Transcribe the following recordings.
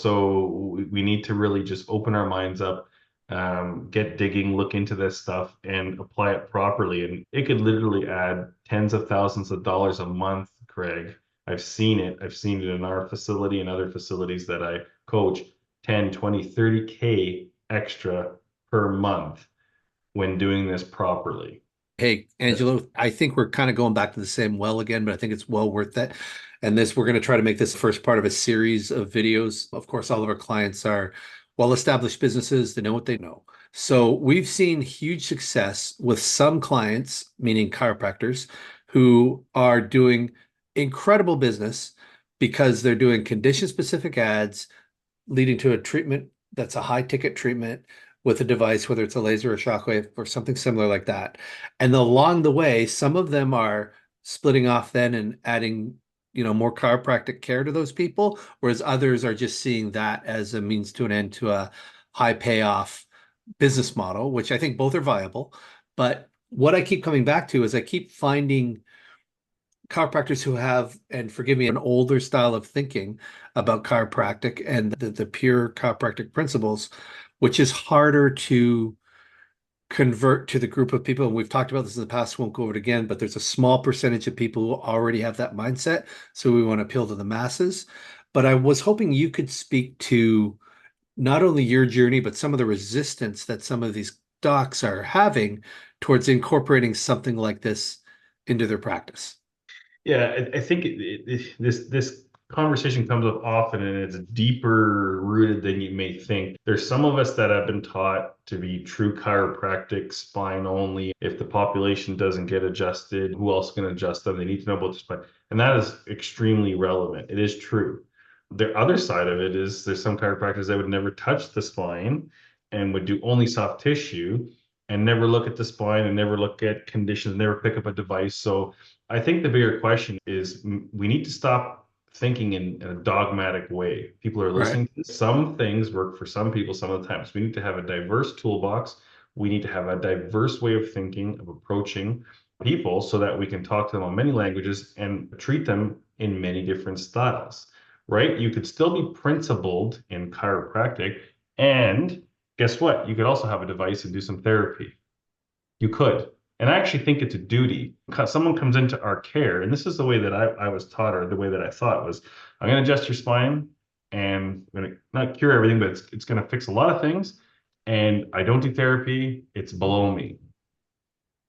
So we need to really just open our minds up, get digging, look into this stuff, and apply it properly. And it could literally add tens of thousands of dollars a month, Craig. I've seen it. I've seen it in our facility and other facilities that I coach, 10, 20, 30K extra per month when doing this properly. Hey, Angelo, I think we're kind of going back to the same well again, but I think it's well worth it. And we're going to try to make this the first part of a series of videos. Of course, all of our clients are well-established businesses. They know what they know. So we've seen huge success with some clients, meaning chiropractors, who are doing incredible business because they're doing condition-specific ads leading to a treatment that's a high-ticket treatment with a device, whether it's a laser or shockwave or something similar like that. And along the way, some of them are splitting off then and adding, more chiropractic care to those people, whereas others are just seeing that as a means to an end to a high payoff business model, which I think both are viable. But what I keep coming back to is I keep finding chiropractors who have, and forgive me, an older style of thinking about chiropractic and the pure chiropractic principles, which is harder to convert to the group of people. And we've talked about this in the past, won't go over it again, but there's a small percentage of people who already have that mindset. So we want to appeal to the masses. But I was hoping you could speak to not only your journey, but some of the resistance that some of these docs are having towards incorporating something like this into their practice. Yeah, I think this conversation comes up often, and it's deeper rooted than you may think. There's some of us that have been taught to be true chiropractic spine only. If the population doesn't get adjusted, who else can adjust them? They need to know about the spine, and that is extremely relevant. It is true. The other side of it is there's some chiropractors that would never touch the spine and would do only soft tissue and never look at the spine and never look at conditions, never pick up a device. So I think the bigger question is we need to stop thinking in a dogmatic way. People are Right. listening to this. Some things work for some people some of the times. We need to have a diverse toolbox. We need to have a diverse way of thinking, of approaching people so that we can talk to them on many languages and treat them in many different styles, right? You could still be principled in chiropractic. And guess what? You could also have a device and do some therapy. You could. And I actually think it's a duty. Because someone comes into our care, and this is the way that I was taught, or the way that I thought was, I'm going to adjust your spine and I'm going to not cure everything, but it's going to fix a lot of things. And I don't do therapy. It's below me.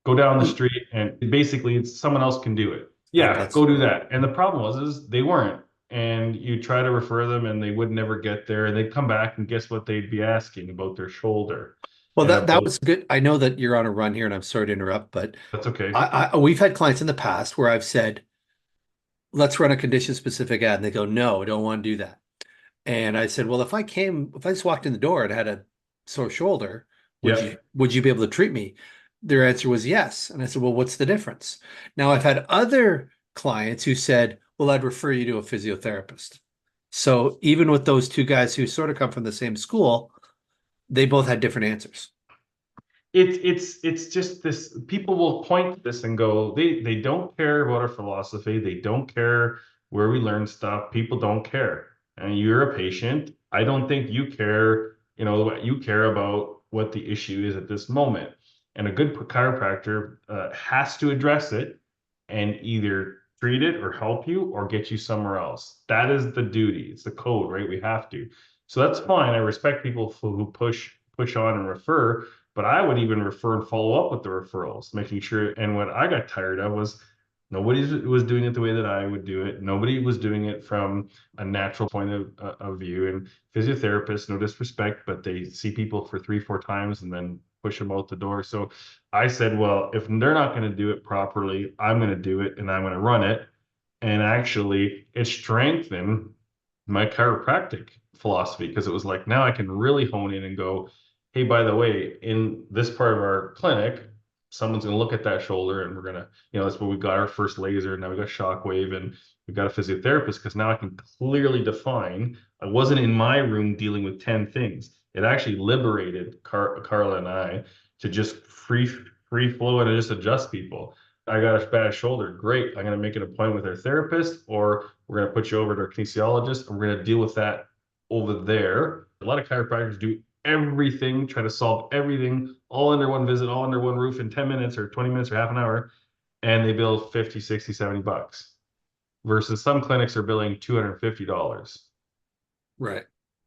Go down the street and basically it's someone else can do it. Yeah, That's go do that. And the problem was is they weren't. And you try to refer them and they would never get there. And they'd come back and guess what they'd be asking about their shoulder well, and that about was good. I know that you're on a run here, and I'm sorry to interrupt, but that's okay. we've had clients in the past where I've said, let's run a condition specific ad. And they go, no, I don't want to do that. And I said, well, if I just walked in the door and had a sore shoulder, would Yeah. you be able to treat me? Their answer was yes. And I said, well, what's the difference? Now I've had other clients who said, well, I'd refer you to a physiotherapist. So even with those two guys who sort of come from the same school, they both had different answers. It's just this people will point to this and go, they don't care about our philosophy, they don't care where we learn stuff, people don't care. And you're a patient. I don't think you care, what you care about what the issue is at this moment. And a good chiropractor has to address it and either treat it or help you or get you somewhere else. That is the duty. It's the code, right? We have to. So that's fine. I respect people who push on and refer, but I would even refer and follow up with the referrals, making sure. And what I got tired of was nobody was doing it the way that I would do it. Nobody was doing it from a natural point of view. And physiotherapists, no disrespect, but they see people for 3, 4 times and then push them out the door. So I said, well, if they're not going to do it properly, I'm going to do it and I'm going to run it. And actually, it strengthened my chiropractic philosophy because it was like now I can really hone in and go, hey, by the way, in this part of our clinic, someone's going to look at that shoulder and we're going to, that's where we got our first laser. Now we got shockwave and we got a physiotherapist because now I can clearly define. I wasn't in my room dealing with 10 things. It actually liberated Carla and I to just free flow and just adjust people. I got a bad shoulder. Great. I'm going to make an appointment with our therapist, or we're going to put you over to a kinesiologist, and we're going to deal with that over there. A lot of chiropractors do everything, try to solve everything all under one visit, all under one roof in 10 minutes or 20 minutes or half an hour, and they bill 50, 60, $70 versus some clinics are billing $250. Right.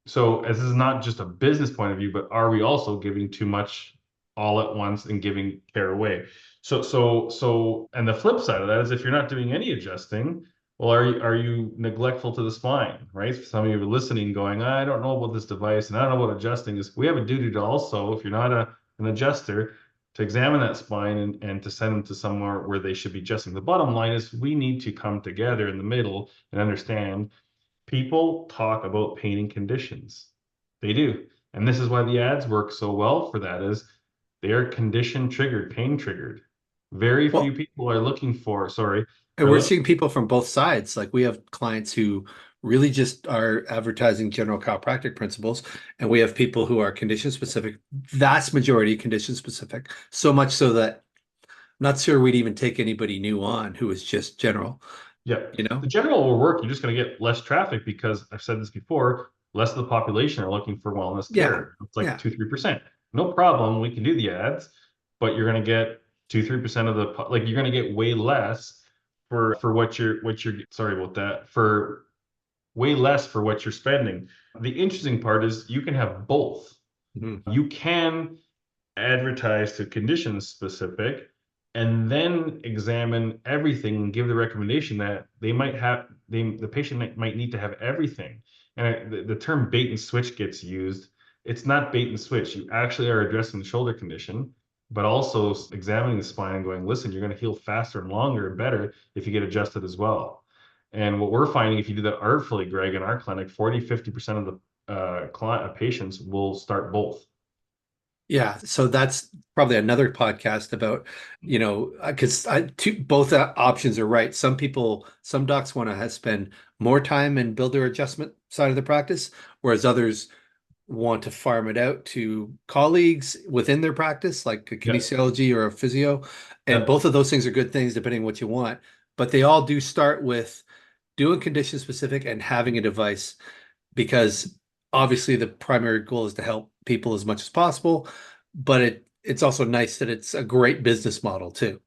So as this is not just a business point of view, but are we also giving too much all at once and giving care away? And the flip side of that is if you're not doing any adjusting, well, are you neglectful to the spine, right? Some of you are listening, going, I don't know about this device, and I don't know what adjusting is. We have a duty to also, if you're not an adjuster, to examine that spine and to send them to somewhere where they should be adjusting. The bottom line is we need to come together in the middle and understand people talk about pain and conditions. They do. And this is why the ads work so well for that is they're condition triggered, pain triggered. Very few Well, people are looking for, sorry, and are we're looking, seeing people from both sides. Like we have clients who really just are advertising general chiropractic principles, and we have people who are condition specific, vast majority condition specific, so much so that I'm not sure we'd even take anybody new on who is just general, yeah. you The know? general will work. You're just going to get less traffic because I've said this before, less of the population are looking for wellness Yeah. care. It's like Yeah. 2, 3%. No problem. We can do the ads, but you're going to get 2, 3% of like you're going to get way less for what you're sorry about that for way less for what you're spending. The interesting part is you can have both. Mhm. You can advertise to condition specific and then examine everything and give the recommendation that the patient might need to have everything. And the term bait and switch gets used. It's not bait and switch. You actually are addressing the shoulder condition, but also examining the spine and going, listen, you're going to heal faster and longer and better if you get adjusted as well. And what we're finding, if you do that artfully, Greg, in our clinic, 40, 50% of the patients will start both. Yeah, so that's probably another podcast about, because both options are right. Some people, some docs want to spend more time and build their adjustment side of the practice, whereas others want to farm it out to colleagues within their practice, like a Yeah. kinesiology or a physio. And Yeah. both of those things are good things depending on what you want. But they all do start with doing condition specific and having a device because obviously the primary goal is to help people as much as possible, but it's also nice that it's a great business model too.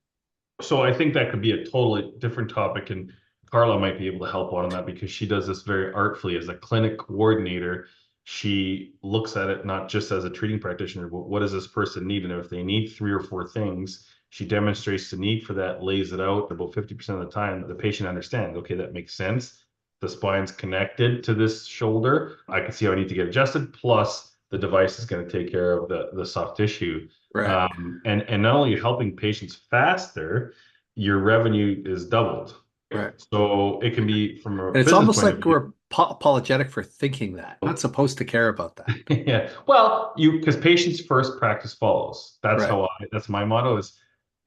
So I think that could be a totally different topic, and Carla might be able to help out on that because she does this very artfully as a clinic coordinator. She looks at it not just as a treating practitioner, but what does this person need? And if they need 3 or 4 things, she demonstrates the need for that, lays it out about 50% of the time. The patient understands, okay, that makes sense. The spine's connected to this shoulder. I can see how I need to get adjusted. Plus, the device is going to take care of the soft tissue. Right. And not only helping patients faster, your revenue is doubled. Right. So it can be from a And it's business almost point of like view. we're apologetic for thinking that. We're not supposed to care about that. Yeah. Well, because patients first, practice follows. Right. That's my motto is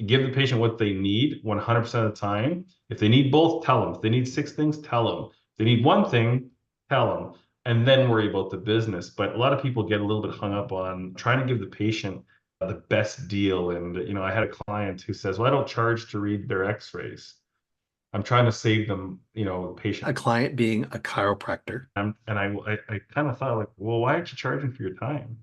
give the patient what they need 100% of the time. If they need both, tell them. If they need 6 things, tell them. If they need one thing, tell them. And then worry about the business. But a lot of people get a little bit hung up on trying to give the patient the best deal. And, I had a client who says, well, I don't charge to read their x-rays. I'm trying to save them, patient. A client being a chiropractor. And I kind of thought like, well, why aren't you charging for your time?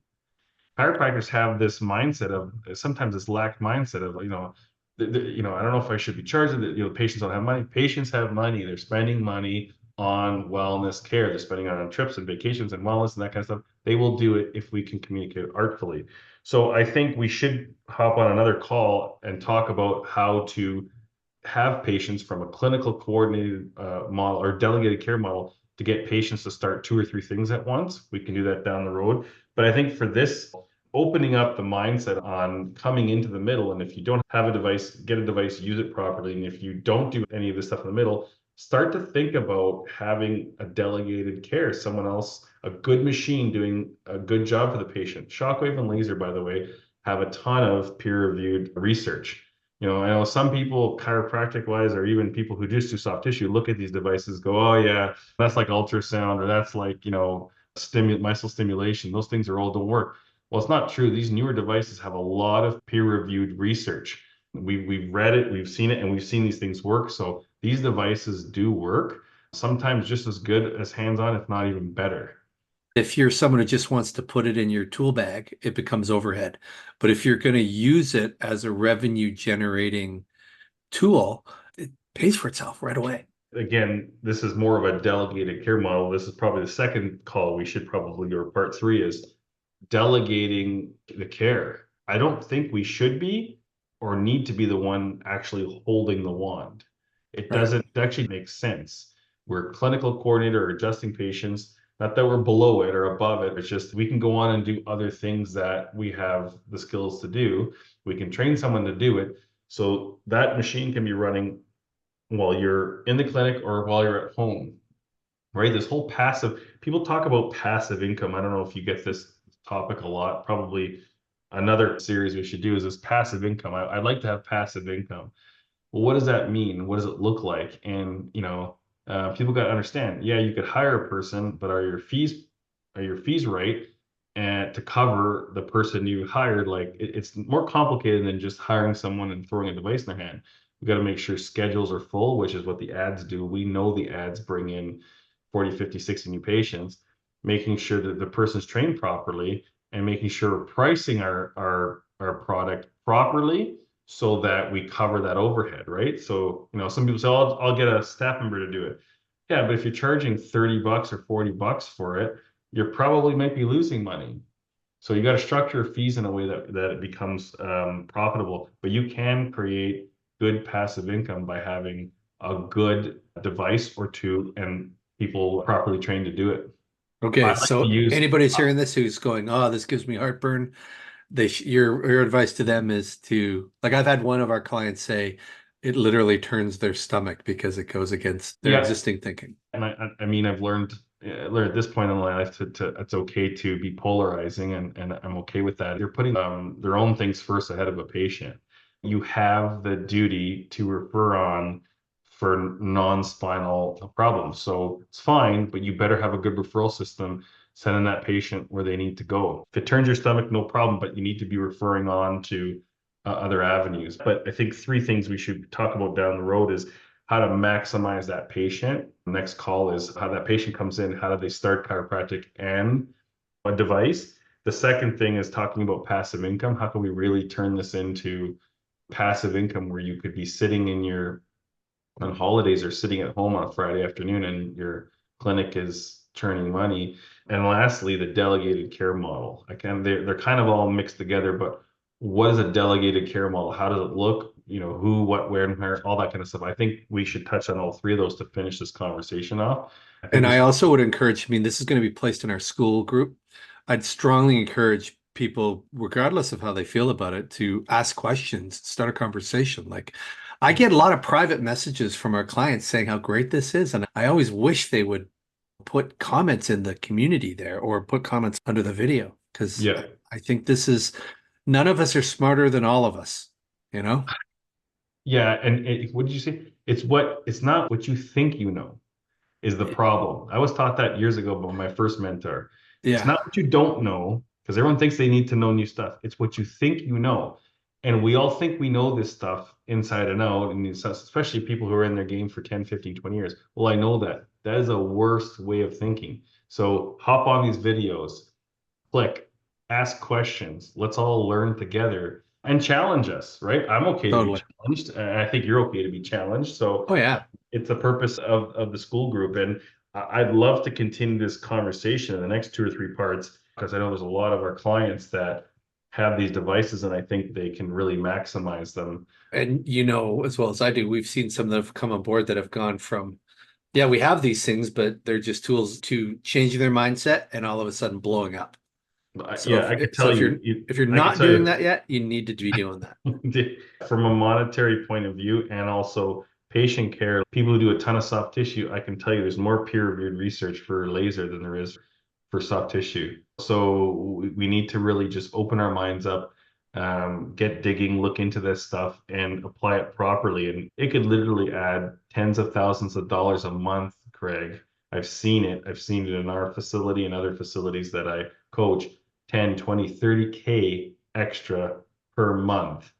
Chiropractors have this mindset of sometimes this lack mindset of I don't know if I should be charging that patients don't have money. Patients have money. They're spending money on wellness care. They're spending on trips and vacations and wellness and that kind of stuff. They will do it if we can communicate artfully. So I think we should hop on another call and talk about how to have patients from a clinical coordinated model or delegated care model to get patients to start 2 or 3 things at once. We can do that down the road. But I think for this, opening up the mindset on coming into the middle, and if you don't have a device, get a device, use it properly. And if you don't do any of this stuff in the middle, start to think about having a delegated care, someone else, a good machine doing a good job for the patient. Shockwave and laser, by the way, have a ton of peer-reviewed research. I know some people, chiropractic wise, or even people who just do soft tissue, look at these devices, go, oh yeah, that's like ultrasound, or that's like, muscle stimulation. Those things are all don't work. Well, it's not true. These newer devices have a lot of peer-reviewed research. We've read it, we've seen it, and we've seen these things work. So these devices do work, sometimes just as good as hands-on, if not even better. If you're someone who just wants to put it in your tool bag, it becomes overhead. But if you're going to use it as a revenue generating tool, it pays for itself right away. Again, this is more of a delegated care model. This is probably the second call we should probably, or part three is delegating the care. I don't think we should be or need to be the one actually holding the wand. It Right. doesn't actually make sense. We're clinical coordinator or adjusting patients, not that we're below it or above it. It's just we can go on and do other things that we have the skills to do. We can train someone to do it. So that machine can be running while you're in the clinic or while you're at home, right? This whole passive, people talk about passive income. I don't know if you get this topic a lot. Probably another series we should do is this passive income. I'd like to have passive income. Well, what does that mean? What does it look like? And people got to understand. Yeah, you could hire a person, but are your fees right? And to cover the person you hired, like it's more complicated than just hiring someone and throwing a device in their hand. We got to make sure schedules are full, which is what the ads do. We know the ads bring in 40, 50, 60 new patients, making sure that the person's trained properly and making sure we're pricing our product properly so that we cover that overhead, right? So, some people say, I'll get a staff member to do it. Yeah, but if you're charging $30 or $40 for it, you probably might be losing money. So you got to structure fees in a way that it becomes profitable, but you can create good passive income by having a good device or two and people properly trained to do it. I Okay, like to so use anybody's hearing this who's going, "Oh, this gives me heartburn." Your advice to them is to, like, I've had one of our clients say it literally turns their stomach because it goes against their yeah, existing thinking. and I mean I've learned at this point in life to it's okay to be polarizing and I'm okay with that. You're putting their own things first ahead of a patient. You have the duty to refer on for non-spinal problems. So it's fine, but you better have a good referral system sending that patient where they need to go. If it turns your stomach, no problem, but you need to be referring on to other avenues. But I think three things we should talk about down the road is how to maximize that patient. The next call is how that patient comes in, how do they start chiropractic and a device. The second thing is talking about passive income. How can we really turn this into passive income where you could be sitting in your on holidays or sitting at home on a Friday afternoon and your clinic is churning money. And lastly, the delegated care model. Again, they're kind of all mixed together, but what is a delegated care model? How does it look? Who, what, where, and where, all that kind of stuff. I think we should touch on all three of those to finish this conversation off. I think And we I should, also would encourage, I mean, this is going to be placed in our school group. I'd strongly encourage people, regardless of how they feel about it, to ask questions, start a conversation. Like, I get a lot of private messages from our clients saying how great this is. And I always wish they would put comments in the community there or put comments under the video because yeah, I think this is, none of us are smarter than all of us, you know? yeah. And what did you say? It's not what you think you know is the problem. I was taught that years ago by my first mentor. It's Yeah. not what you don't know, because everyone thinks they need to know new stuff. It's what you think you know. And we all think we know this stuff inside and out, and especially people who are in their game for 10, 15, 20 years. Well, I know that. That is a worst way of thinking. So hop on these videos, click, ask questions. Let's all learn together and challenge us, right? I'm okay to be Totally. challenged. And I think you're okay to be challenged. So Oh, yeah. it's the purpose of the school group. And I'd love to continue this conversation in the next two or three parts because I know there's a lot of our clients that have these devices and I think they can really maximize them. And you know, as well as I do, we've seen some that have come on board that have gone from, yeah, we have these things, but they're just tools to changing their mindset and all of a sudden blowing up. So Yeah, I could so tell you, if you're I could not tell doing you that yet, you need to be doing that. from a monetary point of view and also patient care, people who do a ton of soft tissue, I can tell you there's more peer-reviewed research for laser than there is for soft tissue. So we need to really just open our minds up, get digging, look into this stuff and apply it properly. And it could literally add tens of thousands of dollars a month, Craig. I've seen it. I've seen it in our facility and other facilities that I coach, 10, 20, 30K extra per month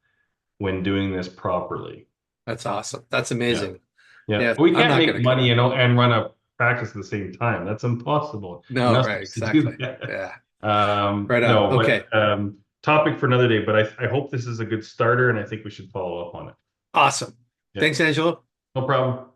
when doing this properly. That's awesome. That's Yeah. amazing. Yeah. Yeah, We I'm can't not make going to cut money, it. and run a practice at the same time. That's impossible. You're No, not right, supposed to do exactly. that. Yeah. Right on. No, Okay. but topic for another day. But I hope this is a good starter, and I think we should follow up on it. Awesome. Yeah, Thanks, Angelo. no problem.